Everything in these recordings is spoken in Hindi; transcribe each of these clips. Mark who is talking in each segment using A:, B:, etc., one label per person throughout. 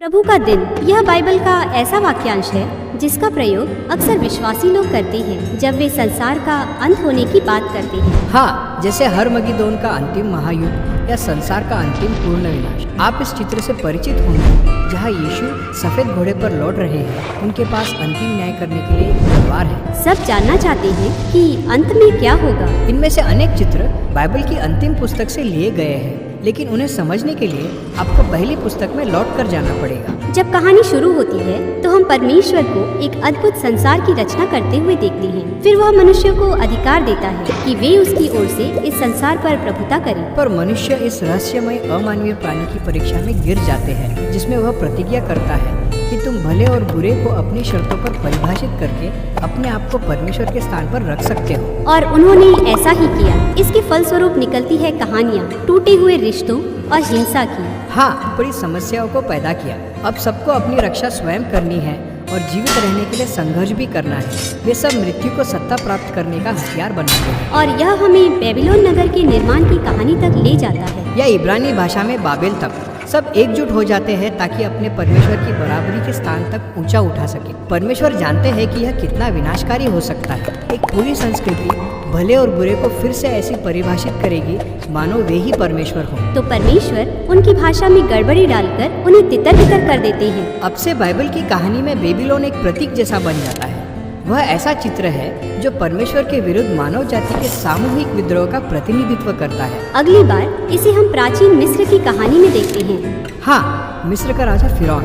A: प्रभु का दिन यह बाइबल का ऐसा वाक्यांश है जिसका प्रयोग अक्सर विश्वासी लोग करते हैं जब वे संसार का अंत होने की बात करते हैं।
B: हाँ, जैसे हरमगीदोन का अंतिम महायुद्ध या संसार का अंतिम पूर्ण विनाश। आप इस चित्र से परिचित होंगे जहाँ यीशु सफेद घोड़े पर लौट रहे हैं। उनके पास अंतिम न्याय करने के लिए एक तलवार है।
A: सब जानना चाहते हैं कि अंत में क्या होगा।
B: इनमें से अनेक चित्र बाइबल की अंतिम पुस्तक से लिए गए हैं, लेकिन उन्हें समझने के लिए आपको पहली पुस्तक में लौट कर जाना पड़ेगा।
A: जब कहानी शुरू होती है तो हम परमेश्वर को एक अद्भुत संसार की रचना करते हुए देखते हैं। फिर वह मनुष्य को अधिकार देता है कि वे उसकी ओर से इस संसार पर प्रभुता करें।
B: पर मनुष्य इस रहस्यमय अमानवीय प्राणी की परीक्षा में गिर जाते हैं, जिसमें वह प्रतिज्ञा करता है कि तुम भले और बुरे को अपनी शर्तों पर परिभाषित करके अपने आप को परमेश्वर के स्थान पर रख सकते हो।
A: और उन्होंने ऐसा ही किया। इसके फलस्वरूप निकलती है कहानियाँ टूटे हुए रिश्तों और हिंसा की।
B: हाँ, बड़ी समस्याओं को पैदा किया। अब सबको अपनी रक्षा स्वयं करनी है और जीवित रहने के लिए संघर्ष भी करना है। वे सब मृत्यु को सत्ता प्राप्त करने का हथियार बनाते हैं।
A: और यह हमें बेबीलोन नगर के निर्माण की कहानी तक ले जाता है।
B: या इब्रानी भाषा में बाबेल तक। सब एकजुट हो जाते हैं ताकि अपने परमेश्वर की बराबरी के स्थान तक ऊंचा उठा सके। परमेश्वर जानते हैं कि यह कितना विनाशकारी हो सकता है। एक पूरी संस्कृति भले और बुरे को फिर से ऐसी परिभाषित करेगी मानो वे ही परमेश्वर हो।
A: तो परमेश्वर उनकी भाषा में गड़बड़ी डालकर उन्हें तितर बितर कर देते हैं।
B: अब से बाइबल की कहानी में बेबीलोन एक प्रतीक जैसा बन जाता है। वह ऐसा चित्र है जो परमेश्वर के विरुद्ध मानव जाति के सामूहिक विद्रोह का प्रतिनिधित्व करता है।
A: अगली बार इसे हम प्राचीन मिस्र की कहानी में देखते हैं।
B: हाँ, मिस्र का राजा फिरौन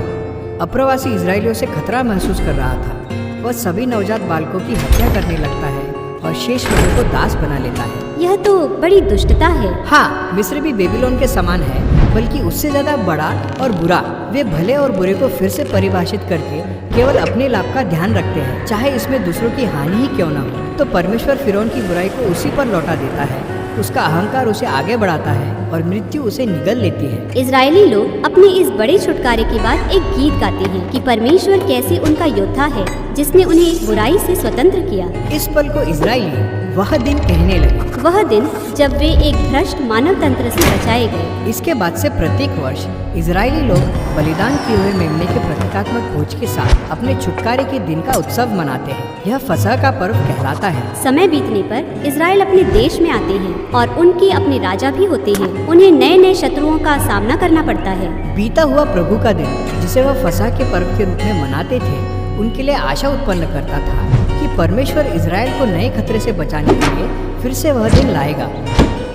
B: अप्रवासी इजरायलियों से खतरा महसूस कर रहा था। वह सभी नवजात बालकों की हत्या करने लगता है और शेष लोगों को दास बना लेता है।
A: यह तो बड़ी दुष्टता है।
B: हाँ, मिस्र भी बेबीलोन के समान है, बल्कि उससे ज्यादा बड़ा और बुरा। वे भले और बुरे को फिर से परिभाषित करके केवल अपने लाभ का ध्यान रखते हैं, चाहे इसमें दूसरों की हानि ही क्यों न हो। तो परमेश्वर फिरौन की बुराई को उसी पर लौटा देता है। उसका अहंकार उसे आगे बढ़ाता है और मृत्यु उसे निगल लेती है।
A: इजरायली लोग अपने इस बड़े छुटकारे के बाद एक गीत गाते हैं कि परमेश्वर कैसे उनका योद्धा है जिसने उन्हें बुराई से स्वतंत्र किया।
B: इस पल को इजरायली वह दिन कहने लगे।
A: वह दिन जब वे एक भ्रष्ट मानव तंत्र से बचाए गए।
B: इसके बाद से प्रत्येक वर्ष इजरायली लोग बलिदान किए हुए मेमने के प्रतीकात्मक भोज के साथ अपने छुटकारे के दिन का उत्सव मनाते हैं। यह फसह का पर्व कहलाता है।
A: समय बीतने पर इजराइल अपने देश में आते हैं और उनके अपने राजा भी होते हैं। उन्हें नए नए शत्रुओं का सामना करना पड़ता है।
B: बीता हुआ प्रभु का दिन, जिसे वह फसह के पर्व के रूप में मनाते थे, उनके लिए आशा उत्पन्न करता था कि परमेश्वर इजराइल को नए खतरे से बचाने के लिए फिर से वह दिन लाएगा।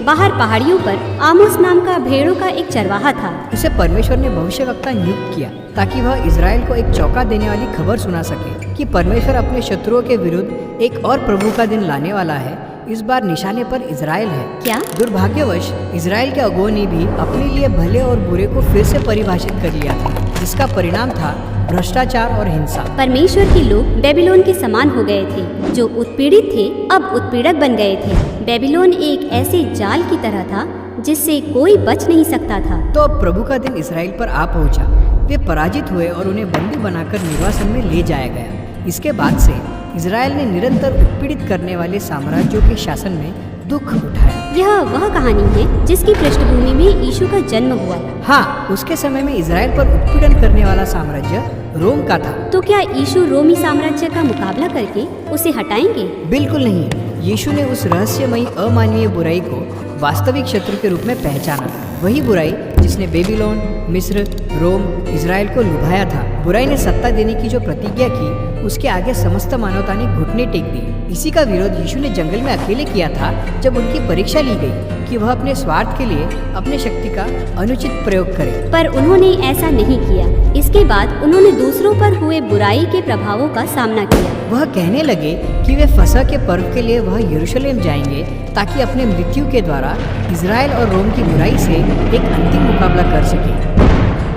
A: बाहर पहाड़ियों पर आमोस नाम का भेड़ों का एक चरवाहा था।
B: उसे परमेश्वर ने भविष्यवक्ता नियुक्त किया ताकि वह इजराइल को एक चौंका देने वाली खबर सुना सके कि परमेश्वर अपने शत्रुओं के विरुद्ध एक और प्रभु का दिन लाने वाला है। इस बार निशाने पर इजराइल है।
A: क्या
B: दुर्भाग्यवश इजराइल के अगुओं ने भी अपने लिए भले और बुरे को फिर से परिभाषित कर लिया था, जिसका परिणाम था भ्रष्टाचार और हिंसा।
A: परमेश्वर के लोग बेबीलोन के समान हो गए थे। जो उत्पीड़ित थे अब उत्पीड़क बन गए थे। बेबीलोन एक ऐसे जाल की तरह था जिससे कोई बच नहीं सकता था।
B: तो अब प्रभु का दिन इजराइल पर आ पहुंचा। वे पराजित हुए और उन्हें बंदी बनाकर निर्वासन में ले जाया गया। इसके बाद से इजराइल ने निरंतर उत्पीड़ित करने वाले साम्राज्यों के शासन में दुख उठाया।
A: यह वह कहानी है जिसकी पृष्ठभूमि में यीशु का जन्म हुआ।
B: हाँ, उसके समय में इजराइल पर उत्पीड़न करने वाला साम्राज्य रोम का था।
A: तो क्या यीशु रोमी साम्राज्य का मुकाबला करके उसे हटाएंगे?
B: बिल्कुल नहीं। यीशु ने उस रहस्यमयी अमानवीय बुराई को वास्तविक शत्रु के रूप में पहचाना। वही बुराई जिसने बेबीलोन, मिस्र, रोम, इजराइल को लुभाया था। बुराई ने सत्ता देने की जो प्रतिज्ञा की, उसके आगे समस्त मानवता ने घुटने टेक दिए। इसी का विरोध यीशु ने जंगल में अकेले किया था, जब उनकी परीक्षा ली गई कि वह अपने स्वार्थ के लिए अपने शक्ति का अनुचित प्रयोग करे।
A: पर उन्होंने ऐसा नहीं किया। इसके बाद उन्होंने दूसरों पर हुए बुराई के प्रभावों का सामना किया।
B: वह कहने लगे कि वे फसह के पर्व के लिए वह यरूशलेम जाएंगे ताकि अपने मृत्यु के द्वारा इजराइल और रोम की बुराई से एक अंतिम मुकाबला कर सके।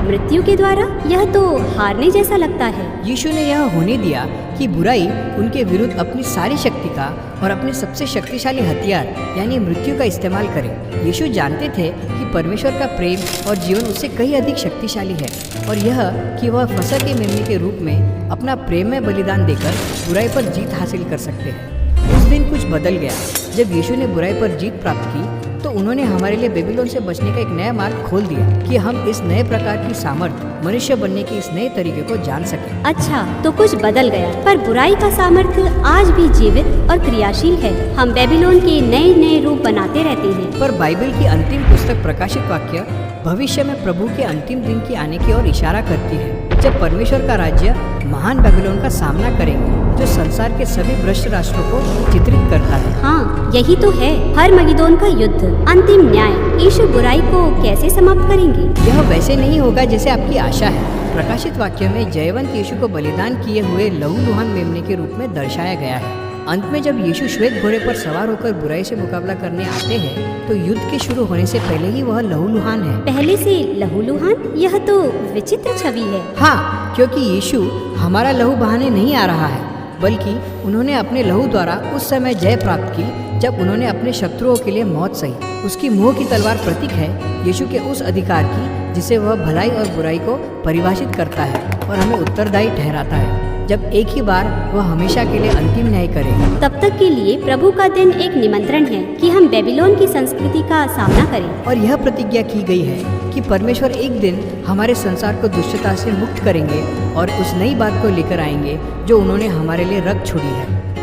A: मृत्यु के द्वारा? यह तो हारने जैसा लगता है।
B: यीशु ने यह होने दिया कि बुराई उनके विरुद्ध अपनी सारी शक्ति का और अपने सबसे शक्तिशाली हथियार यानी मृत्यु का इस्तेमाल करे। यीशु जानते थे कि परमेश्वर का प्रेम और जीवन उससे कहीं अधिक शक्तिशाली है, और यह कि वह फसह के मेमने के रूप में अपना प्रेम में बलिदान देकर बुराई पर जीत हासिल कर सकते हैं। उस दिन कुछ बदल गया। जब यीशु ने बुराई पर जीत प्राप्त की तो उन्होंने हमारे लिए बेबीलोन से बचने का एक नया मार्ग खोल दिया कि हम इस नए प्रकार की सामर्थ्य मनुष्य बनने के इस नए तरीके को जान सके।
A: अच्छा, तो कुछ बदल गया, पर बुराई का सामर्थ्य आज भी जीवित और क्रियाशील है। हम बेबीलोन के नए नए रूप बनाते रहते हैं।
B: पर बाइबल की अंतिम पुस्तक प्रकाशित वाक्य भविष्य में प्रभु के अंतिम दिन की आने की ओर इशारा करती है, जब परमेश्वर का राज्य महान बेबीलोन का सामना करेंगे, जो संसार के सभी भ्रष्ट राष्ट्रों को चित्रित करता है।
A: हाँ, यही तो है हरमगिदोन का युद्ध, अंतिम न्याय। यीशु बुराई को कैसे समाप्त करेंगे?
B: यह वैसे नहीं होगा जैसे आपकी आशा है। प्रकाशित वाक्य में जयवंत यीशु को बलिदान किए हुए लहूलुहान मेमने के रूप में दर्शाया गया है। अंत में जब यीशु श्वेत घोड़े पर सवार होकर बुराई से मुकाबला करने आते हैं, तो युद्ध के शुरू होने से पहले ही वह लहूलुहान है।
A: पहले से लहूलुहान? यह तो विचित्र छवि है।
B: हाँ, क्योंकि यीशु हमारा लहू बहाने नहीं आ रहा है, बल्कि उन्होंने अपने लहू द्वारा उस समय जय प्राप्त की जब उन्होंने अपने शत्रुओं के लिए मौत सही। उसकी मुंह की तलवार प्रतीक है यीशु के उस अधिकार की जिसे वह भलाई और बुराई को परिभाषित करता है और हमें उत्तरदायी ठहराता है, जब एक ही बार वह हमेशा के लिए अंतिम न्याय करेगा।
A: तब तक के लिए प्रभु का दिन एक निमंत्रण है कि हम बेबीलोन की संस्कृति का सामना करें।
B: और यह प्रतिज्ञा की गई है कि परमेश्वर एक दिन हमारे संसार को दुष्टता से मुक्त करेंगे और उस नई बात को लेकर आएंगे जो उन्होंने हमारे लिए रख छोड़ी है।